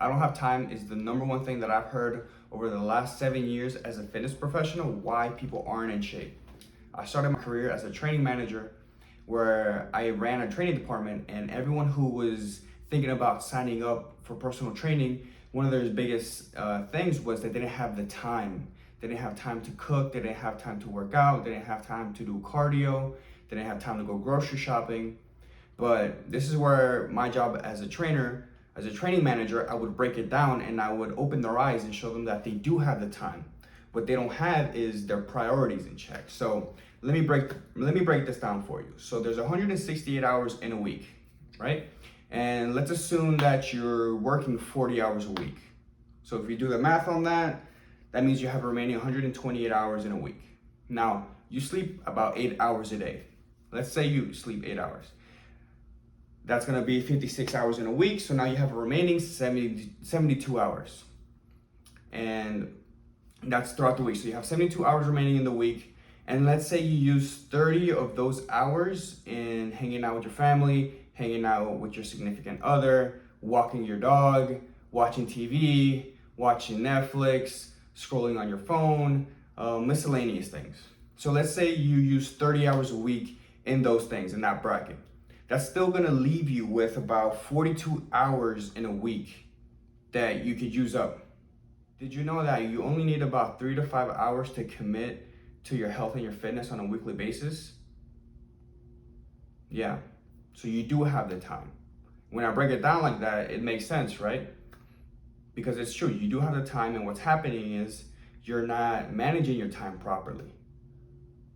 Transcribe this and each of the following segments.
I don't have time is the number one thing that I've heard over the last 7 years as a fitness professional, why people aren't in shape. I started my career as a training manager where I ran a training department, and everyone who was thinking about signing up for personal training, one of their biggest things was that they didn't have the time. They didn't have time to cook, they didn't have time to work out, they didn't have time to do cardio, they didn't have time to go grocery shopping. But this is where my job as a trainer, as a training manager, I would break it down and I would open their eyes and show them that they do have the time. What they don't have is their priorities in check. So let me break this down for you. So there's 168 hours in a week, right? And let's assume that you're working 40 hours a week. So if you do the math on that, that means you have remaining 128 hours in a week. Now, you sleep about 8 hours a day. Let's say you sleep 8 hours. That's gonna be 56 hours in a week. So now you have a remaining 72 hours. And that's throughout the week. So you have 72 hours remaining in the week. And let's say you use 30 of those hours in hanging out with your family, hanging out with your significant other, walking your dog, watching TV, watching Netflix, scrolling on your phone, miscellaneous things. So let's say you use 30 hours a week in those things, in that bracket. That's still gonna leave you with about 42 hours in a week that you could use up. Did you know that you only need about 3 to 5 hours to commit to your health and your fitness on a weekly basis? Yeah, so you do have the time. When I break it down like that, it makes sense, right? Because it's true, you do have the time, and what's happening is you're not managing your time properly.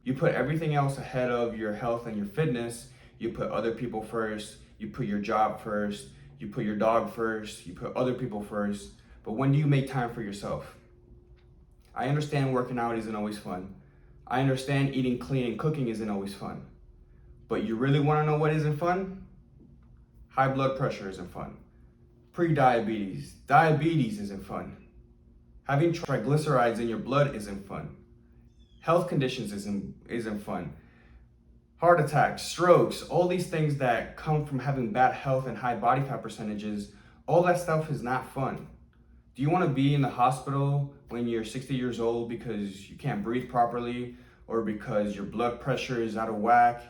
You put everything else ahead of your health and your fitness. You put other people first, you put your job first, you put your dog first, you put other people first. But when do you make time for yourself? I understand working out isn't always fun. I understand eating clean and cooking isn't always fun. But you really wanna know what isn't fun? High blood pressure isn't fun. Pre-diabetes, diabetes isn't fun. Having triglycerides in your blood isn't fun. Health conditions isn't fun. Heart attacks, strokes, all these things that come from having bad health and high body fat percentages, all that stuff is not fun. Do you want to be in the hospital when you're 60 years old because you can't breathe properly or because your blood pressure is out of whack?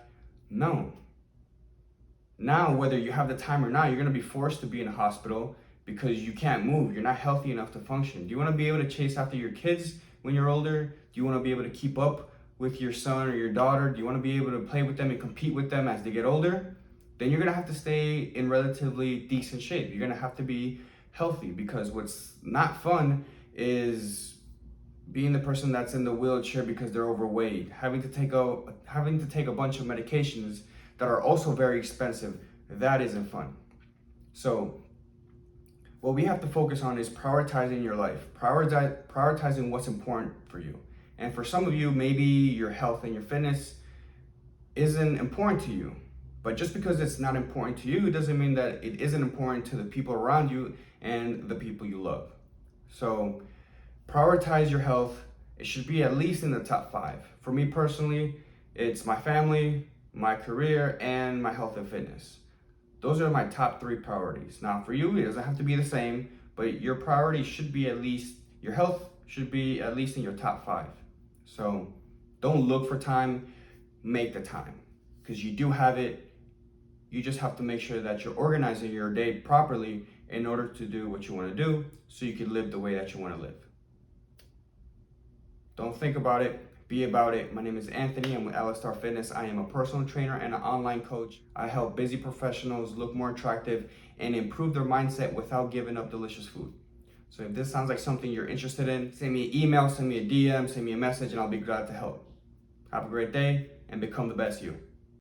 No. Now, whether you have the time or not, you're going to be forced to be in a hospital because you can't move. You're not healthy enough to function. Do you want to be able to chase after your kids when you're older? Do you want to be able to keep up with your son or your daughter? Do you want to be able to play with them and compete with them as they get older? Then you're going to have to stay in relatively decent shape. You're going to have to be healthy, because what's not fun is being the person that's in the wheelchair because they're overweight, having to take a bunch of medications that are also very expensive. That isn't fun. So what we have to focus on is prioritizing your life, prioritizing what's important for you. And for some of you, maybe your health and your fitness isn't important to you. But just because it's not important to you, it doesn't mean that it isn't important to the people around you and the people you love. So prioritize your health. It should be at least in the top 5. For me personally, it's my family, my career, and my health and fitness. Those are my top 3 priorities. Now for you, it doesn't have to be the same, but your priority should be at least, your health should be at least in your top 5. So don't look for time, make the time, because you do have it. You just have to make sure that you're organizing your day properly in order to do what you want to do so you can live the way that you want to live. Don't think about it, be about it. My name is Anthony. I'm with Allistar Fitness. I am a personal trainer and an online coach. I help busy professionals look more attractive and improve their mindset without giving up delicious food. So if this sounds like something you're interested in, send me an email, send me a DM, send me a message, and I'll be glad to help. Have a great day and become the best you.